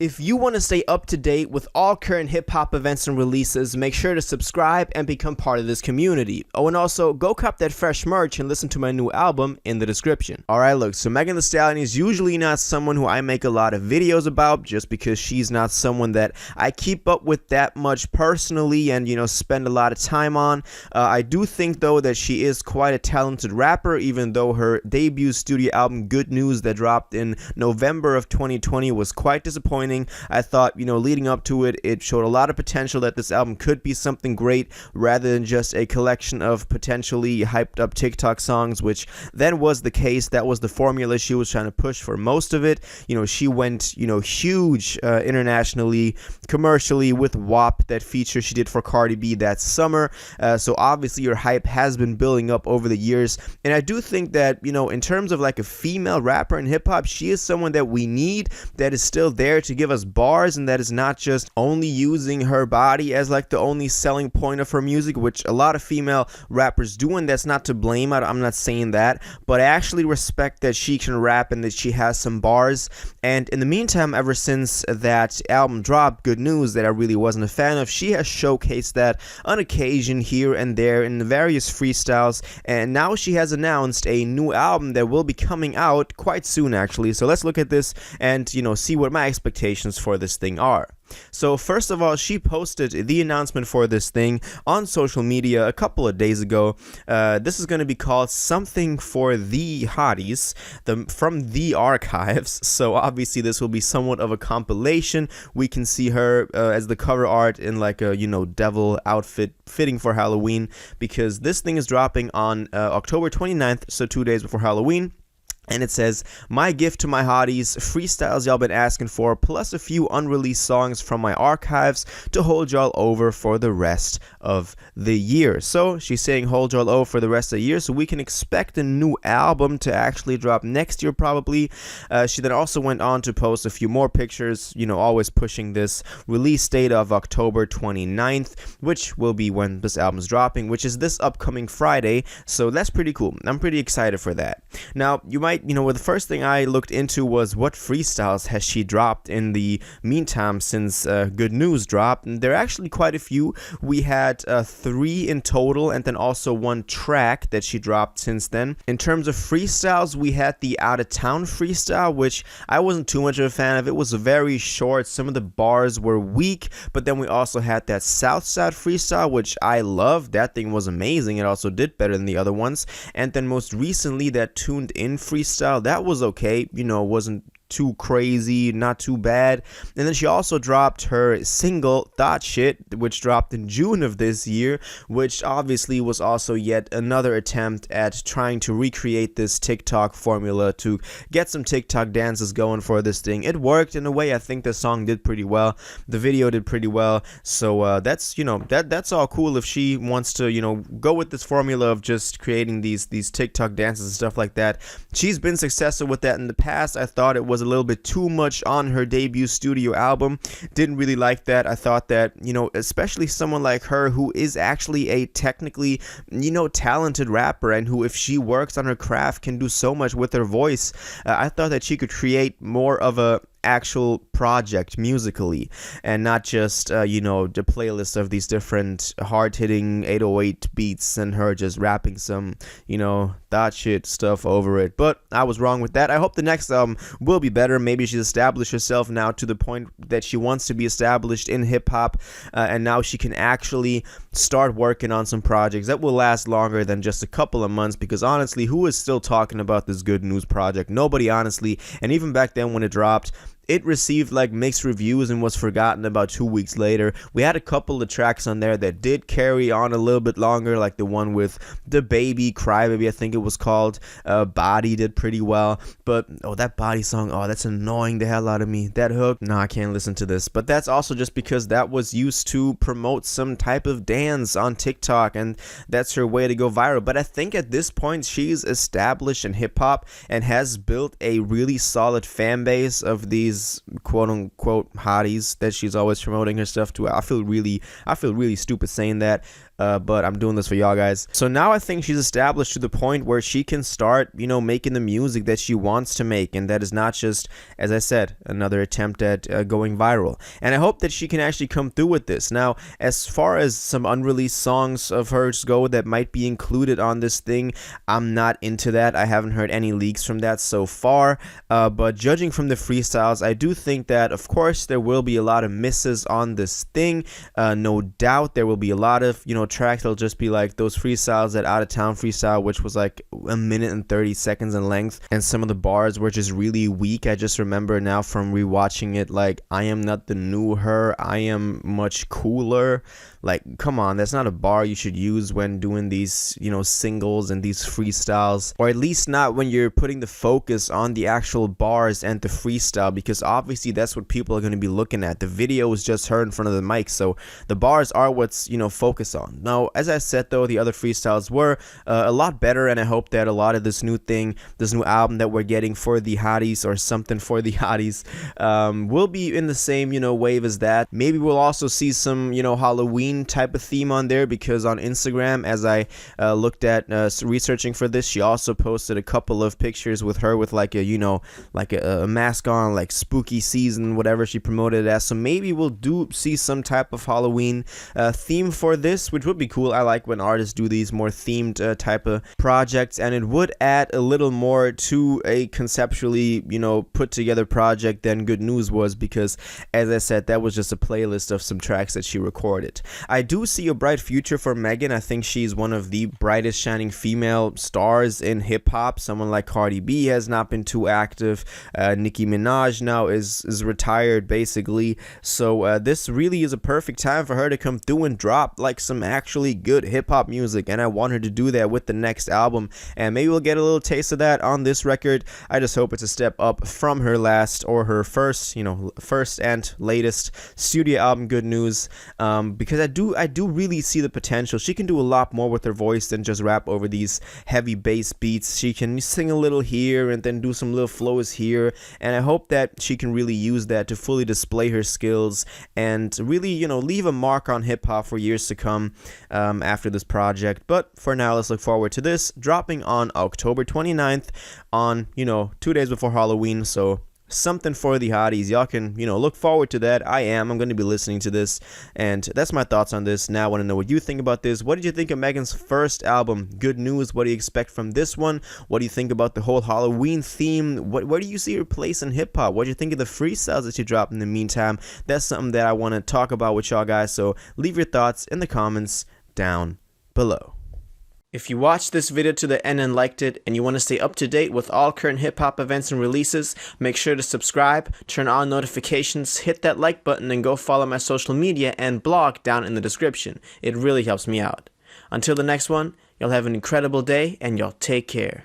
If you want to stay up to date with all current hip-hop events and releases, make sure to subscribe and become part of this community. Oh, and also, go cop that fresh merch and listen to my new album in the description. Alright, look, so Megan Thee Stallion is usually not someone who I make a lot of videos about, just because she's not someone that I keep up with that much personally and, spend a lot of time on. I do think, though, that she is quite a talented rapper, even though her debut studio album, Good News, that dropped in November of 2020 was quite disappointing. I thought, leading up to it, it showed a lot of potential that this album could be something great rather than just a collection of potentially hyped up TikTok songs, which then was the case. That was the formula she was trying to push for most of it. She went, huge internationally, commercially with WAP, that feature she did for Cardi B that summer. So obviously her hype has been building up over the years. And I do think that, in terms of like a female rapper in hip hop, she is someone that we need, that is still there to give us bars, and that is not just only using her body as like the only selling point of her music, which a lot of female rappers do, and that's not to blame. I'm not saying that, but I actually respect that she can rap and that she has some bars. And in the meantime, ever since that album dropped, Good News, that I really wasn't a fan of, she has showcased that on occasion here and there in various freestyles, and now she has announced a new album that will be coming out quite soon, actually. So let's look at this and see what my expectations for this thing are. So first of all, she posted the announcement for this thing on social media a couple of days ago. This is going to be called something for Thee Hotties, from the archives. So obviously this will be somewhat of a compilation. We can see her as the cover art in like a devil outfit, fitting for Halloween, because this thing is dropping on October 29th, so 2 days before Halloween. And it says, my gift to my hotties, freestyles y'all been asking for, plus a few unreleased songs from my archives to hold y'all over for the rest of the year. So she's saying hold y'all over for the rest of the year, so we can expect a new album to actually drop next year probably. She then also went on to post a few more pictures, always pushing this release date of October 29th, which will be when this album's dropping, which is this upcoming Friday. So that's pretty cool. I'm pretty excited for that. Now, you might the first thing I looked into was what freestyles has she dropped in the meantime since Good News dropped, and there are actually quite a few. We had 3 in total, and then also 1 track that she dropped since then. In terms of freestyles, we had the Out of Town freestyle, which I wasn't too much of a fan of. It was very short, some of the bars were weak, but then we also had that Southside freestyle, which I loved. That thing was amazing. It also did better than the other ones. And then most recently, that Tuned In freestyle, that was okay, wasn't too crazy, not too bad. And then she also dropped her single Thought Shit, which dropped in June of this year, which obviously was also yet another attempt at trying to recreate this TikTok formula to get some TikTok dances going for this thing. It worked in a way. I think the song did pretty well, the video did pretty well, so that's that's all cool if she wants to go with this formula of just creating these TikTok dances and stuff like that. She's been successful with that in the past. I thought it was a little bit too much on her debut studio album. Didn't really like that. I thought that, especially someone like her who is actually a technically, talented rapper, and who, if she works on her craft, can do so much with her voice. I thought that she could create more of a actual project musically, and not just the playlist of these different hard-hitting 808 beats and her just rapping some that shit stuff over it. But I was wrong with that. I hope the next album will be better. Maybe she's established herself now to the point that she wants to be established in hip-hop, and now she can actually start working on some projects that will last longer than just a couple of months, because honestly, who is still talking about this Good News project? Nobody, honestly. And even back then when it dropped, it received like mixed reviews and was forgotten about 2 weeks later. We had a couple of tracks on there that did carry on a little bit longer, like the one with the baby, Crybaby, I think it was called. Body did pretty well, but that Body song, that's annoying the hell out of me. That hook, no, I can't listen to this. But that's also just because that was used to promote some type of dance on TikTok, and that's her way to go viral. But I think at this point she's established in hip hop and has built a really solid fan base of these these quote unquote hotties that she's always promoting her stuff to. I feel really stupid saying that. But I'm doing this for y'all guys. So now I think she's established to the point where she can start, making the music that she wants to make, and that is not just, as I said, another attempt at going viral. And I hope that she can actually come through with this. Now, as far as some unreleased songs of hers go that might be included on this thing, I'm not into that. I haven't heard any leaks from that so far. But judging from the freestyles, I do think that, of course, there will be a lot of misses on this thing. No doubt there will be a lot of, tracks that'll just be like those freestyles, that Out of Town freestyle, which was like 1 minute and 30 seconds in length, and some of the bars were just really weak. I just remember now from rewatching it, like, I am not the new her, I am much cooler. Like, come on, that's not a bar you should use when doing these, singles and these freestyles, or at least not when you're putting the focus on the actual bars and the freestyle, because obviously that's what people are going to be looking at. The video is just her in front of the mic, so the bars are what's, focus on. Now, as I said though, the other freestyles were a lot better, and I hope that a lot of this new album that we're getting for the hotties, or something for the hotties, will be in the same, wave as that. Maybe we'll also see some, Halloween type of theme on there, because on Instagram, as I looked at researching for this, she also posted a couple of pictures with her with like a mask on, like spooky season, whatever she promoted it as. So maybe we'll see some type of Halloween theme for this, which would be cool. I like when artists do these more themed type of projects, and it would add a little more to a conceptually put together project than Good News was, because as I said, that was just a playlist of some tracks that she recorded. I do see a bright future for Megan. I think she's one of the brightest shining female stars in hip-hop. Someone like Cardi B has not been too active. Nicki Minaj now is retired basically, so this really is a perfect time for her to come through and drop like some actually good hip-hop music, and I want her to do that with the next album, and maybe we'll get a little taste of that on this record. I just hope it's a step up from her last, or her first and latest studio album, Good News, because I do really see the potential. She can do a lot more with her voice than just rap over these heavy bass beats. She can sing a little here and then do some little flows here, and I hope that she can really use that to fully display her skills and really, leave a mark on hip-hop for years to come after this project. But for now, let's look forward to this dropping on October 29th, on 2 days before Halloween. So something for the hotties. Y'all can, look forward to that. I'm going to be listening to this, and that's my thoughts on this. Now I want to know what you think about this. What did you think of Megan's first album, Good News? What do you expect from this one? What do you think about the whole Halloween theme? Where do you see her place in hip-hop? What do you think of the freestyles that she dropped in the meantime? That's something that I want to talk about with y'all guys, so leave your thoughts in the comments down below. If you watched this video to the end and liked it, and you want to stay up to date with all current hip-hop events and releases, make sure to subscribe, turn on notifications, hit that like button, and go follow my social media and blog down in the description. It really helps me out. Until the next one, y'all have an incredible day, and y'all take care.